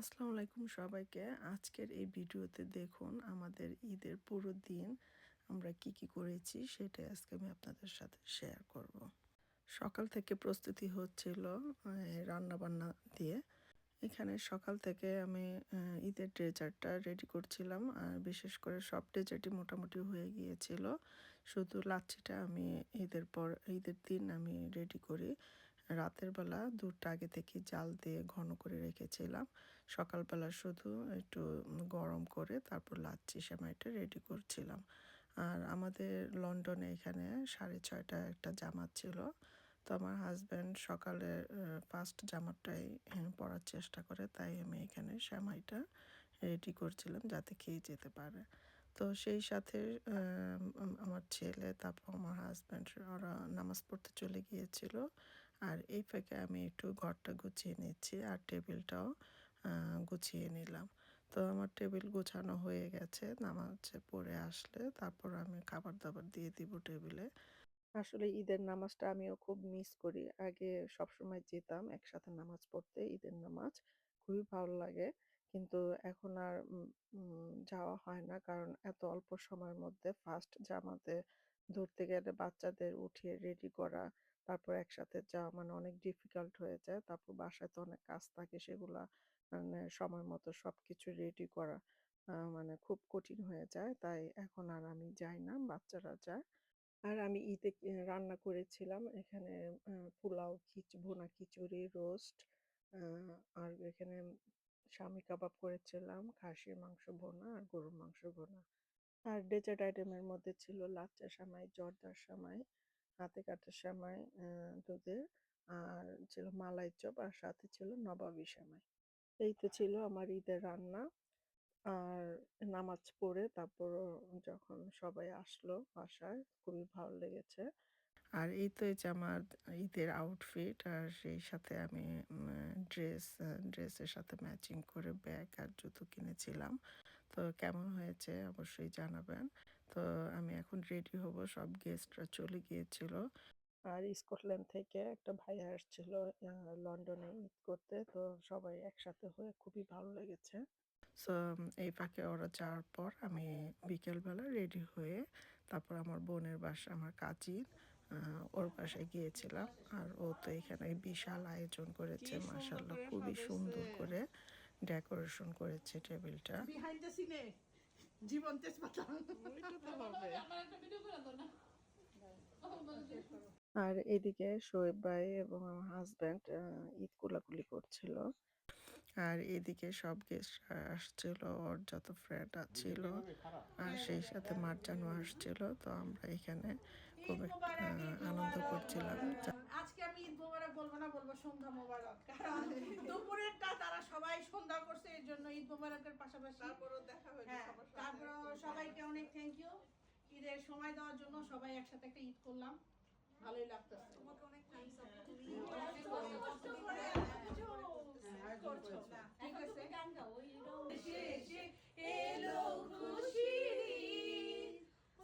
আসসালামু আলাইকুম সবাইকে। আজকের এই ভিডিওতে দেখুন আমাদের ঈদের পুরো দিন আমরা কি করেছি সেটাই আজকে আমি আপনাদের সাথে শেয়ার করব। সকাল থেকে প্রস্তুতি হচ্ছিল রান্নাবান্না দিয়ে। এখানে সকাল থেকে আমি ঈদের ডেজার্টটা রেডি করছিলাম। আর বিশেষ করে সব ডেজার্টই মোটামুটি হয়ে গিয়েছিল। শুধু লাচ্ছিটা আমি ঈদের দিন আমি রেডি করি। রাতের বেলা দুধটা আগে থেকে জাল দিয়ে ঘন করে রেখেছিলাম। সকালবেলা শুধু একটু গরম করে তারপর লাচ্ছি সেমাইটা রেডি করছিলাম। আর আমাদের লন্ডনে এখানে 6:30 একটা জামাত ছিল। তো আমার হাসব্যান্ড সকালে ফার্স্ট জামাতটাই পরার চেষ্টা করে, তাই আমি এখানে সেমাইটা রেডি করছিলাম যাতে খেয়ে যেতে পারে। তো সেই সাথে আমার ছেলে তারপর আমার হাসব্যান্ড ওরা নামাজ পড়তে চলে গিয়েছিল। আর এই ফাঁকে আমি একটু ঘরটা গুছিয়ে নিচ্ছি আর টেবিলটাও গুছিয়ে নিলাম। তো আমার টেবিল গোছানো হয়ে গেছে। নামাজ পড়ে আসলে তারপর আমি খাবার দাবার দিয়ে দিব টেবিলে। আসলে ঈদের নামাজটা আমিও খুব মিস করি। আগে সবসময় যেতাম একসাথে নামাজ পড়তে, ঈদের নামাজ। খুবই ভালো লাগে। কিন্তু এখন আর যাওয়া হয় না। কারণ এত অল্প সময়ের মধ্যে ফার্স্ট জামাতে ধরতে গেলে বাচ্চাদের উঠিয়ে রেডি করা, তারপর একসাথে যাওয়া মানে অনেক ডিফিকাল্ট হয়ে যায়। তারপর বাসায় তো অনেক কাজ থাকে, সেগুলা মানে সময় মতো সবকিছু রেডি করা মানে খুব কঠিন হয়ে যায়। তাই এখন আর আমি যাই না, বাচ্চারা যায়। আর আমি ঈদে রান্না করেছিলাম এখানে পোলাও, ভুনা খিচুড়ি, রোস্ট, আ আর এখানে শামি কাবাব করেছিলাম, খাসির মাংস ভুনা আর গরুর মাংস ভুনা। আর ডেজার্ট আইটেমের মধ্যে ছিল লাচ্চা সেমাই, জর্দার সেমাই, হাতে কাটা সেমাই দুধের, আর ছিল মালাই চপ আর সাথে ছিল নবাবী সেমাই। এই তো ছিল আমার ঈদের রান্না। আর নামাজ পড়ে তারপর যখন সবাই আসলো বাসায় খুবই ভালো লেগেছে। আর এই তো এই যে আমার ঈদের আউটফিট, আর সেই সাথে আমি ড্রেসের সাথে ম্যাচিং করে ব্যাগ আর জুতো কিনেছিলাম। তো কেমন হয়েছে অবশ্যই জানাবেন। তো আমি এখন রেডি হব, সব গেস্টরা চলে গিয়েছিল। আর স্কটল্যান্ড থেকে একটা ভাইয়া আসছিল লন্ডনে ঈদ করতে। তো সবাই একসাথে হয়ে খুবই ভালো লেগেছে। সো এই ফাঁকে ওরা যাওয়ার পর আমি বিকেলবেলা রেডি হয়ে তারপর আমার বোনের বাসা, আমার কাজিন ওর বাসায় গিয়েছিলাম। আর ও তো এখানে বিশাল আয়োজন করেছে, মাশাআল্লাহ খুবই সুন্দর করে ডেকোরেশন করেছে টেবিলটা। বিহাইন্ড দ্য সিনে জীবন তেজপাতা ওইটা তো হবে। আর এদিকে শোয়েব ভাই এবং আমার হাজব্যান্ড ঈদ কোলাকুলি করছিল। আর এদিকে সব গেস্ট আসছিল, ওর যত ফ্রেন্ড ছিল, আর সেই সাথে মার্জানও আসছিল। তো আমরা এখানে খুব ঈদ মোবারক, ঈদ আনন্দ মোবারক। করছিলাম। আজকে আমি ঈদ মোবারক বলবো না, বলবো সন্ধ্যা মোবারক, কারণ দুপুরেরটা তারা সবাই সন্ধ্যা করছে, এর জন্য ঈদ মোবারকের পাশাপাশি তারপরও দেখা হলো সবার সাথে। তারপর সবাইকে অনেক থ্যাংক ইউ ঈদের সময় দেওয়ার জন্য। সবাই একসাথে একটা ঈদ করলাম, ভালোই লাগতেছে। তোমাকে অনেক থ্যাঙ্কস আপু, তুমি কষ্ট করে এত কিছু করছো। ঠিক আছে, গান গাও। শেষে এলো খুশির ঈদ,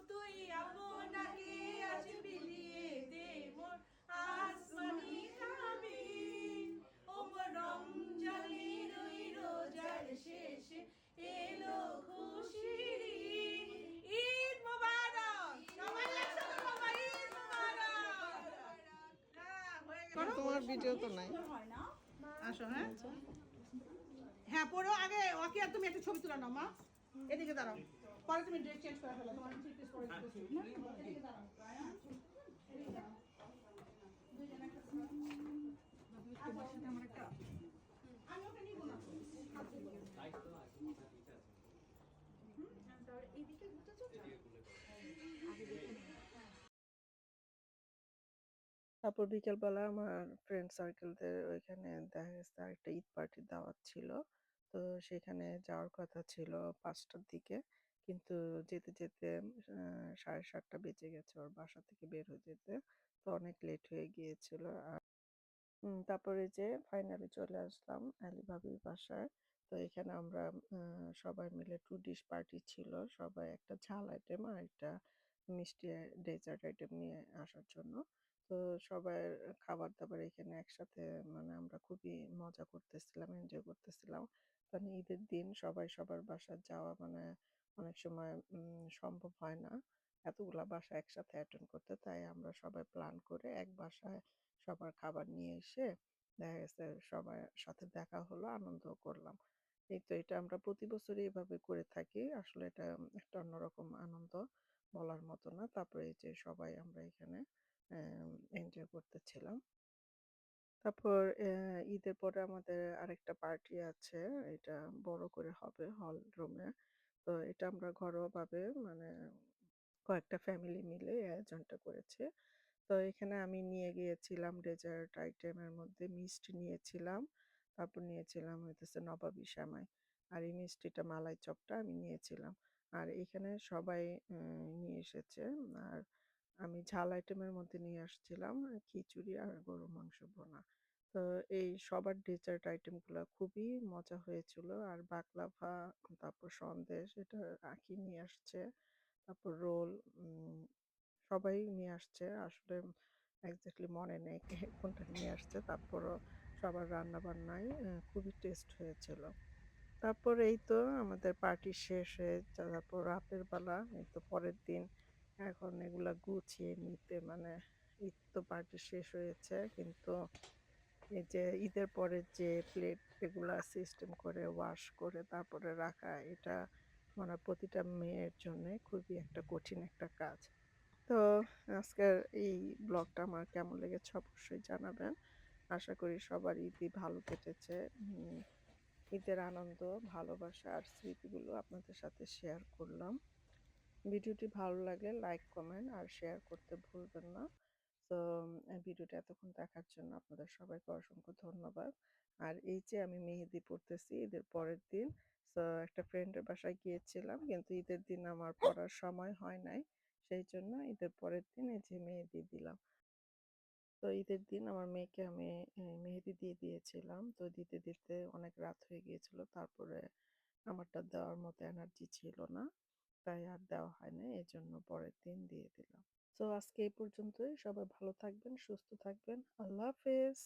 তুই আপনাকে আজ বিলিয়ে দে মোর আসমানি খামিন। ও মোর রমজানের ওই রোজার শেষে এলো খুশির ঈদ। ঈদ মোবারক সবাই একসাথে বাবা, ঈদ মোবারক। হ্যাঁ, হয়ে গেল। তোমার ভিডিও তো নাই। আসো, হ্যাঁ হ্যাঁ, পড়ো আগে ওকে। আর তুমি একটা ছবি তুলে নাও মা, এদিকে দাঁড়াও। পরে তুমি ড্রেস চেঞ্জ করে ফেলো, তোমার থ্রি পিস পরে দিচ্ছি। এদিকে দাঁড়াও, এদিকে দাঁড়াও। দুইজন একটা করে। আমি ওকে নিব না। এইদিকে ঘুরতে চলছে। তারপর বিকেলবেলা আমার ফ্রেন্ড সার্কেলদের ওইখানে দেখা গেছে একটা ঈদ পার্টির দাওয়াত ছিল। তো সেখানে যাওয়ার কথা ছিল 5টার দিকে, কিন্তু যেতে যেতে 7:30 বেজে গেছে ওর বাসা থেকে বের হয়ে যেতে। তো অনেক লেট হয়ে গিয়েছিল। তারপরে যে ফাইনালি চলে আসলাম আলী ভাবির বাসায়। তো এখানে আমরা সবাই মিলে 2 ডিশ পার্টি ছিল। সবাই একটা ঝাল আইটেম আর একটা মিষ্টি ডেজার্ট আইটেম নিয়ে আসার জন্য। তো সবার খাবার-দাবার এখানে একসাথে মানে আমরা খুবই মজা করতেছিলাম, এনজয় করতেছিলাম। মানে ঈদের দিন সবাই সবার বাসা যাওয়া মানে অনেক সময় সম্ভব হয় না এতগুলা বাসা একসাথে অ্যাটেন্ড করতে। তাই আমরা সবাই প্ল্যান করে এক বাসায় সবার খাবার নিয়ে এসে দেখা গেছে সবার সাথে দেখা হলো, আনন্দও করলাম। এই তো এটা আমরা প্রতি বছরই এভাবে করে থাকি। আসলে এটা একটা অন্যরকম আনন্দ, বলার মতো না। তারপরে এই যে সবাই আমরা এখানে এনজয় করতেছিলাম। তারপর ঈদের পরে আমাদের আরেকটা পার্টি আছে। এটা বড় করে হবে হল রুমে। তো এটা আমরা ঘরোয়াভাবে মানে কয়েকটা ফ্যামিলি মিলে এই আয়োজনটা করেছি। তো এখানে আমি নিয়ে গিয়েছিলাম ডেজার্ট আইটেমের মধ্যে মিষ্টি নিয়েছিলাম। তারপর নিয়েছিলাম হইতেছে নবাবী সেমাই। আর এই মিষ্টিটা মালাই চপটা আমি নিয়েছিলাম। আর এখানে সবাই নিয়ে এসেছে। আর আমি ঝাল আইটেমের মধ্যে নিয়ে আসছিলাম খিচুড়ি আর গরুর মাংস ভুনা। তো এই সবার ডেজার্ট আইটেমগুলা খুবই মজা হয়েছিল। আর বাকলাভা, তারপর সন্দেশ, এটা আঁখি নিয়ে আসছে। তারপর রোল, সবাই নিয়ে আসছে। আসলে এক্সাক্টলি মনে নেই কে কোনটা নিয়ে আসছে। তারপরও সবার রান্নাবান্নাই খুবই টেস্ট হয়েছিল। তারপর এই তো আমাদের পার্টি শেষ হয়ে তারপর রাতের বেলা এই তো পরের দিন এখন এগুলা গুছিয়ে নিতে মানে ঈদ তো পার্টি শেষ হয়েছে, কিন্তু এই যে ঈদের পরে যে প্লেট এগুলা সিস্টেম করে ওয়াশ করে তারপরে রাখা, এটা মানে প্রতিটা মেয়ের জন্য খুবই একটা কঠিন একটা কাজ। তো আজকের এই ব্লগটা আমার কেমন লেগেছে অবশ্যই জানাবেন। আশা করি সবার ঈদই ভালো কেটেছে। ঈদের আনন্দ, ভালোবাসা আর স্মৃতিগুলো আপনাদের সাথে শেয়ার করলাম। ভিডিওটি ভালো লাগলে লাইক, কমেন্ট আর শেয়ার করতে ভুলবেন না। তো ভিডিওটা এতক্ষণ দেখার জন্য আপনাদের সবাইকে অসংখ্য ধন্যবাদ। আর এই যে আমি মেহেদি পড়তেছি ঈদের পরের দিন। তো একটা ফ্রেন্ডের বাসায় গিয়েছিলাম, কিন্তু ঈদের দিন আমার পড়ার সময় হয় নাই। সেই জন্য ঈদের পরের দিন এই যে মেহেদি দিলাম। তো ঈদের দিন আমার মেয়েকে আমি মেহেদি দিয়ে দিয়েছিলাম। তো দিতে দিতে অনেক রাত হয়ে গিয়েছিল। তারপরে আমারটা দেওয়ার মতো এনার্জি ছিল না। তাই আর দেওয়া হয় নাই। এজন্য পরের দিন দিয়ে দিলাম। তো আজকে এই পর্যন্তই। সবাই ভালো থাকবেন, সুস্থ থাকবেন। আল্লাহ হাফেজ।